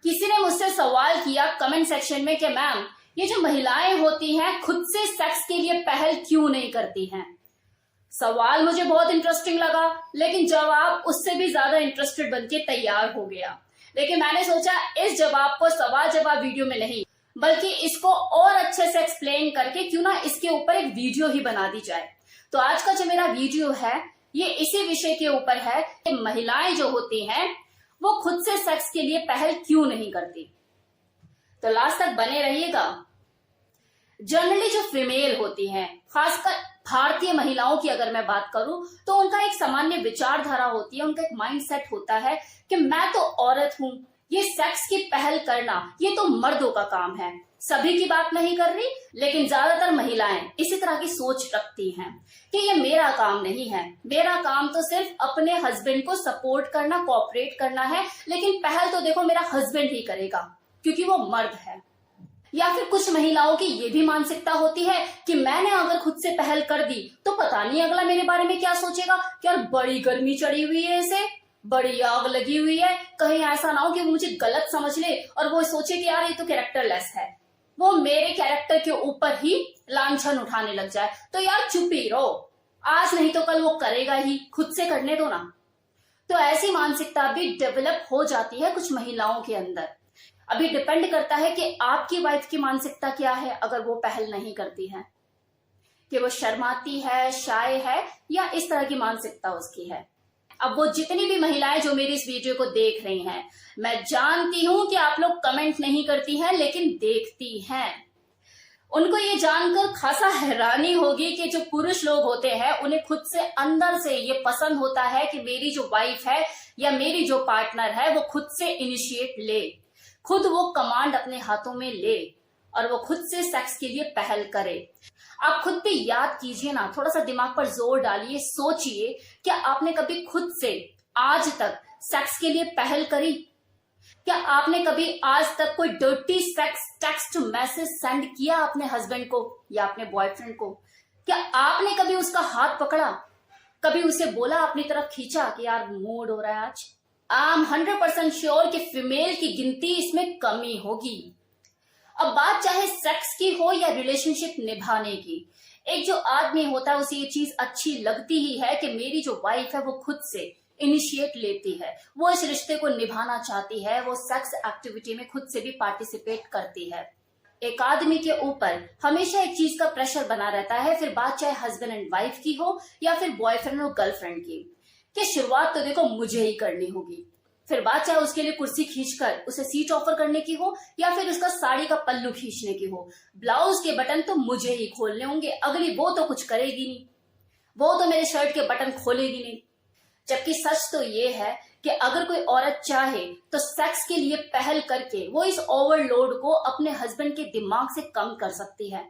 किसी ने मुझसे सवाल किया कमेंट सेक्शन में कि मैम ये जो महिलाएं होती हैं खुद से सेक्स के लिए पहल क्यों नहीं करती हैं। सवाल मुझे बहुत इंटरेस्टिंग लगा, लेकिन जवाब उससे भी ज्यादा इंटरेस्टेड बनके तैयार हो गया। लेकिन मैंने सोचा इस जवाब को सवाल जवाब वीडियो में नहीं बल्कि इसको और अच्छे से एक्सप्लेन करके क्यों ना इसके ऊपर एक वीडियो ही बना दी जाए। तो आज का जो मेरा वीडियो है ये इसी विषय के ऊपर है कि महिलाएं जो होती हैं वो खुद से सेक्स के लिए पहल क्यों नहीं करती। तो लास्ट तक बने रहिएगा। जनरली जो फीमेल होती हैं, खासकर भारतीय महिलाओं की अगर मैं बात करूं तो उनका एक सामान्य विचारधारा होती है, उनका एक माइंडसेट होता है कि मैं तो औरत हूं, ये सेक्स की पहल करना ये तो मर्दों का काम है। सभी की बात नहीं कर रही, लेकिन ज्यादातर महिलाएं इसी तरह की सोच रखती हैं कि ये मेरा काम नहीं है, मेरा काम तो सिर्फ अपने हस्बैंड को सपोर्ट करना, कोऑपरेट करना है, लेकिन पहल तो देखो मेरा हस्बैंड ही करेगा क्योंकि वो मर्द है। या फिर कुछ महिलाओं की ये भी मानसिकता होती है कि मैंने अगर खुद से पहल कर दी तो पता नहीं अगला मेरे बारे में क्या सोचेगा, कि यार बड़ी गर्मी चढ़ी हुई है, इसे बड़ी आग लगी हुई है, कहीं ऐसा ना हो कि वो मुझे गलत समझ ले और वो सोचे कि यार ये तो कैरेक्टरलेस है, वो मेरे कैरेक्टर के ऊपर ही लांछन उठाने लग जाए। तो यार चुप ही रहो, आज नहीं तो कल वो करेगा ही, खुद से करने दो ना। तो ऐसी मानसिकता भी डेवलप हो जाती है कुछ महिलाओं के अंदर। अभी डिपेंड करता है कि आपकी वाइफ की मानसिकता क्या है अगर वो पहल नहीं करती है, कि वो शर्माती है, शाय है, या इस तरह की मानसिकता उसकी है। अब वो जितनी भी महिलाएं जो मेरी इस वीडियो को देख रही हैं, मैं जानती हूं कि आप लोग कमेंट नहीं करती हैं लेकिन देखती हैं। उनको ये जानकर खासा हैरानी होगी कि जो पुरुष लोग होते हैं उन्हें खुद से अंदर से ये पसंद होता है कि मेरी जो वाइफ है या मेरी जो पार्टनर है वो खुद से इनिशिएट ले, खुद वो कमांड अपने हाथों में ले और वो खुद से सेक्स के लिए पहल करे। आप खुद भी याद कीजिए ना, थोड़ा सा दिमाग पर जोर डालिए, सोचिए क्या आपने कभी खुद से आज तक सेक्स के लिए पहल करी? क्या आपने कभी आज तक कोई dirty sex text message send किया अपने हस्बैंड को या अपने बॉयफ्रेंड को? क्या आपने कभी उसका हाथ पकड़ा, कभी उसे बोला, अपनी तरफ खींचा कि यार मूड हो रहा है आज? आई एम 100% श्योर कि फीमेल की गिनती इसमें कमी होगी। अब बात चाहे सेक्स की हो या रिलेशनशिप निभाने की, एक जो आदमी होता है उसे ये चीज अच्छी लगती ही है कि मेरी जो वाइफ है वो खुद से इनिशिएट लेती है, वो इस रिश्ते को निभाना चाहती है, वो सेक्स एक्टिविटी में खुद से भी पार्टिसिपेट करती है। एक आदमी के ऊपर हमेशा एक चीज का प्रेशर बना रहता है, फिर बात चाहे हस्बैंड एंड वाइफ की हो या फिर बॉयफ्रेंड और गर्लफ्रेंड की, कि शुरुआत तो देखो मुझे ही करनी होगी। फिर बात चाहे उसके लिए कुर्सी खींचकर उसे सीट ऑफर करने की हो या फिर उसका साड़ी का पल्लू खींचने की हो, ब्लाउज के बटन तो मुझे ही खोलने होंगे, अगली वो तो कुछ करेगी नहीं, वो तो मेरे शर्ट के बटन खोलेगी नहीं। जबकि सच तो ये है कि अगर कोई औरत चाहे तो सेक्स के लिए पहल करके वो इस ओवरलोड को अपने हस्बैंड के दिमाग से कम कर सकती है,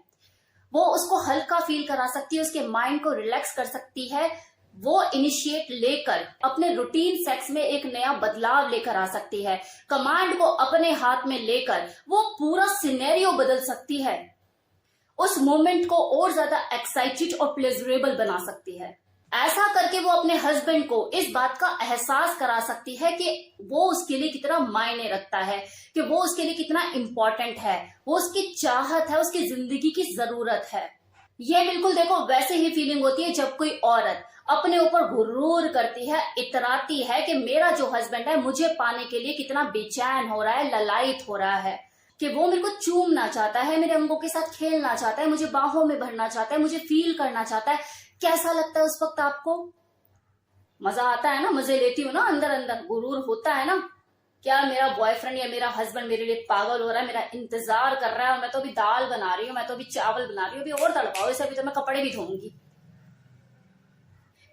वो उसको हल्का फील करा सकती है, उसके माइंड को रिलैक्स कर सकती है, वो इनिशिएट लेकर अपने रूटीन सेक्स में एक नया बदलाव लेकर आ सकती है, कमांड को अपने हाथ में लेकर वो पूरा सिनेरियो बदल सकती है, उस मोमेंट को और ज्यादा एक्साइटेड और प्लेजरेबल बना सकती है। ऐसा करके वो अपने हस्बैंड को इस बात का एहसास करा सकती है कि वो उसके लिए कितना मायने रखता है, कि वो उसके लिए कितना इंपॉर्टेंट है, वो उसकी चाहत है, उसकी जिंदगी की जरूरत है। ये बिल्कुल देखो वैसे ही फीलिंग होती है जब कोई औरत अपने ऊपर गुरूर करती है, इतराती है कि मेरा जो हस्बैंड है मुझे पाने के लिए कितना बेचैन हो रहा है, ललायित हो रहा है, कि वो मेरे को चूमना चाहता है, मेरे अंगों के साथ खेलना चाहता है, मुझे बाहों में भरना चाहता है, मुझे फील करना चाहता है। कैसा लगता है उस वक्त आपको? मजा आता है ना? मजे लेती हूँ ना, अंदर अंदर गुरूर होता है ना, क्या मेरा बॉयफ्रेंड या मेरा हस्बैंड मेरे लिए पागल हो रहा है, मेरा इंतजार कर रहा है, और मैं तो अभी दाल बना रही हूँ, मैं तो अभी चावल बना रही हूँ, अभी और तड़पाओ इसे, अभी तो मैं कपड़े भी धोऊंगी।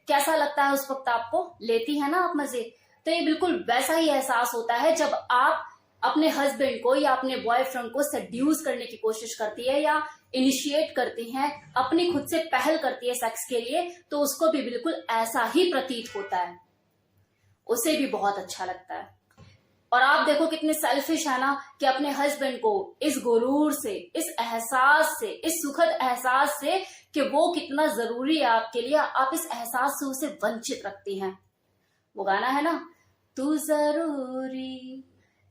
कैसा लगता है उस वक्त आपको? लेती है ना आप मजे? तो ये बिल्कुल वैसा ही एहसास होता है जब आप अपने हस्बैंड को या अपने बॉयफ्रेंड को सेड्यूस करने की कोशिश करती है या इनिशिएट करती हैं, अपनी खुद से पहल करती है सेक्स के लिए, तो उसको भी बिल्कुल ऐसा ही प्रतीत होता है, उसे भी बहुत अच्छा लगता है। और आप देखो कितने सेल्फिश है ना, कि अपने हस्बैंड को इस गुरूर से, इस एहसास से, इस सुखद एहसास से कि वो कितना जरूरी है आपके लिए, आप इस एहसास से उसे वंचित रखती हैं। वो गाना है ना, तू जरूरी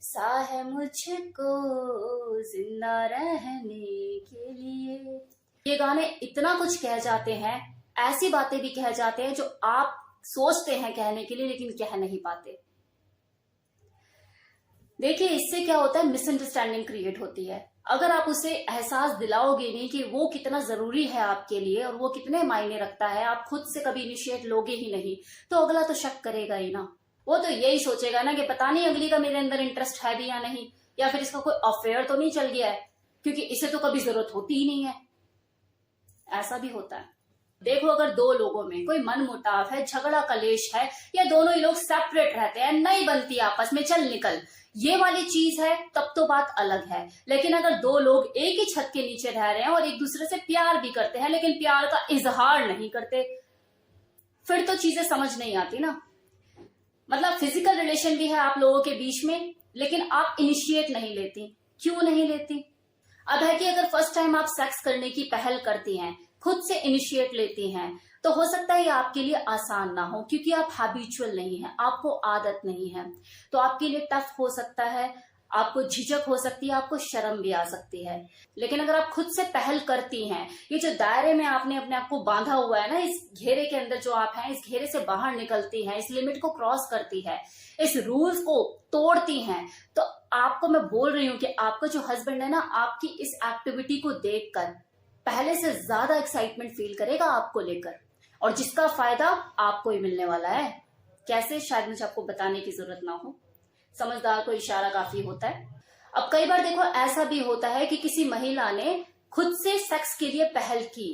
सा है मुझको जिंदा रहने के लिए। ये गाने इतना कुछ कह जाते हैं, ऐसी बातें भी कह जाते हैं जो आप सोचते हैं कहने के लिए लेकिन कह नहीं पाते। देखिए इससे क्या होता है, मिसअंडरस्टैंडिंग क्रिएट होती है। अगर आप उसे एहसास दिलाओगे नहीं कि वो कितना जरूरी है आपके लिए और वो कितने मायने रखता है, आप खुद से कभी इनिशिएट लोगे ही नहीं, तो अगला तो शक करेगा ही ना। वो तो यही सोचेगा ना कि पता नहीं अगली का मेरे अंदर इंटरेस्ट है भी या नहीं, या फिर इसका कोई अफेयर तो नहीं चल गया है, क्योंकि इसे तो कभी जरूरत होती ही नहीं है। ऐसा भी होता है। देखो अगर दो लोगों में कोई मन मुटाव है, झगड़ा कलेश है, या दोनों ही लोग सेपरेट रहते हैं, नहीं बनती आपस में, चल निकल, ये वाली चीज है, तब तो बात अलग है। लेकिन अगर दो लोग एक ही छत के नीचे रह रहे हैं और एक दूसरे से प्यार भी करते हैं लेकिन प्यार का इजहार नहीं करते, फिर तो चीजें समझ नहीं आती ना। मतलब फिजिकल रिलेशन भी है आप लोगों के बीच में, लेकिन आप इनिशिएट नहीं लेती। क्यों नहीं लेती? अब है कि अगर फर्स्ट टाइम आप सेक्स करने की पहल करती हैं, खुद से इनिशिएट लेती हैं, तो हो सकता है ये आपके लिए आसान ना हो, क्योंकि आप हैबिचुअल नहीं है, आपको आदत नहीं है। तो आपके लिए टफ हो सकता है, आपको झिझक हो सकती है, आपको शर्म भी आ सकती है। लेकिन अगर आप खुद से पहल करती हैं, ये जो दायरे में आपने अपने आप को बांधा हुआ है ना, इस घेरे के अंदर जो आप हैं, इस घेरे से बाहर निकलती हैं, इस लिमिट को क्रॉस करती है, इस रूल्स को तोड़ती हैं, तो आपको मैं बोल रही हूं कि आपका जो हस्बैंड है ना, आपकी इस एक्टिविटी को देखकर पहले से ज्यादा एक्साइटमेंट फील करेगा आपको लेकर, और जिसका फायदा आपको ही मिलने वाला है। कैसे, शायद मुझे आपको बताने की जरूरत ना हो, समझदार को इशारा काफी होता है। अब कई बार देखो ऐसा भी होता है कि किसी महिला ने खुद से सेक्स के लिए पहल की,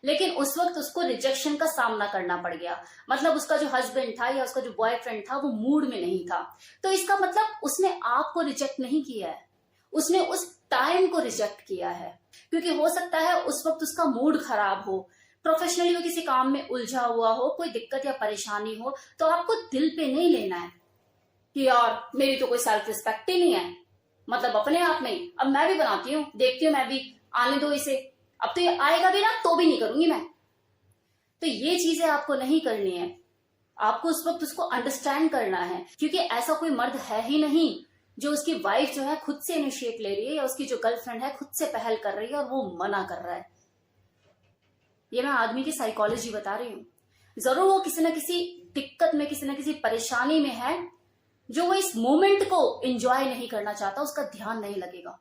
लेकिन उस वक्त उसको रिजेक्शन का सामना करना पड़ गया। मतलब उसका जो हस्बैंड था या उसका जो बॉयफ्रेंड था वो मूड में नहीं था। तो इसका मतलब उसने आपको रिजेक्ट नहीं किया है, उसने उस टाइम को रिजेक्ट किया है। क्योंकि हो सकता है उस वक्त उसका मूड खराब हो, प्रोफेशनली वो किसी काम में उलझा हुआ हो, कोई दिक्कत या परेशानी हो, तो आपको दिल पे नहीं लेना है कि यार मेरी तो कोई सेल्फ रिस्पेक्ट ही नहीं है, मतलब अपने आप में ही अब मैं भी बनाती हूँ, देखती हूँ मैं भी, आने दो इसे, अब तो ये आएगा भी ना तो भी नहीं करूंगी मैं। तो ये चीजें आपको नहीं करनी है, आपको उस वक्त उसको अंडरस्टैंड करना है, क्योंकि ऐसा कोई मर्द है ही नहीं जो उसकी वाइफ जो है खुद से इनिशिएट ले रही है, या उसकी जो गर्लफ्रेंड है खुद से पहल कर रही है और वो मना कर रहा है। ये मैं आदमी की साइकोलॉजी बता रही हूँ। जरूर वो किसी न किसी दिक्कत में, किसी न किसी परेशानी में है, जो वो इस मोमेंट को एंजॉय नहीं करना चाहता, उसका ध्यान नहीं लगेगा।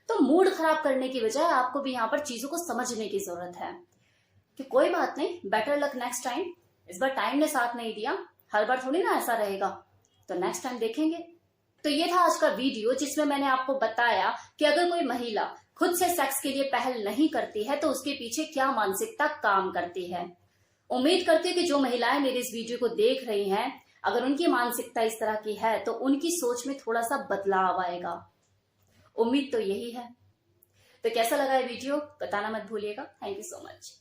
तो मूड खराब करने की बजाय आपको भी यहाँ पर चीजों को समझने की जरूरत है कि कोई बात नहीं, बेटर लक नेक्स्ट टाइम। इस बार टाइम ने साथ नहीं दिया, हर बार थोड़ी ना ऐसा रहेगा, तो नेक्स्ट टाइम देखेंगे। तो ये था आज का वीडियो जिसमें मैंने आपको बताया कि अगर कोई महिला खुद से सेक्स के लिए पहल नहीं करती है तो उसके पीछे क्या मानसिकता काम करती है। उम्मीद करती हूँ कि जो महिलाएं मेरे इस वीडियो को देख रही हैं, अगर उनकी मानसिकता इस तरह की है तो उनकी सोच में थोड़ा सा बदलाव आएगा। उम्मीद तो यही है। तो कैसा लगा ये वीडियो बताना मत भूलिएगा। Thank you so much.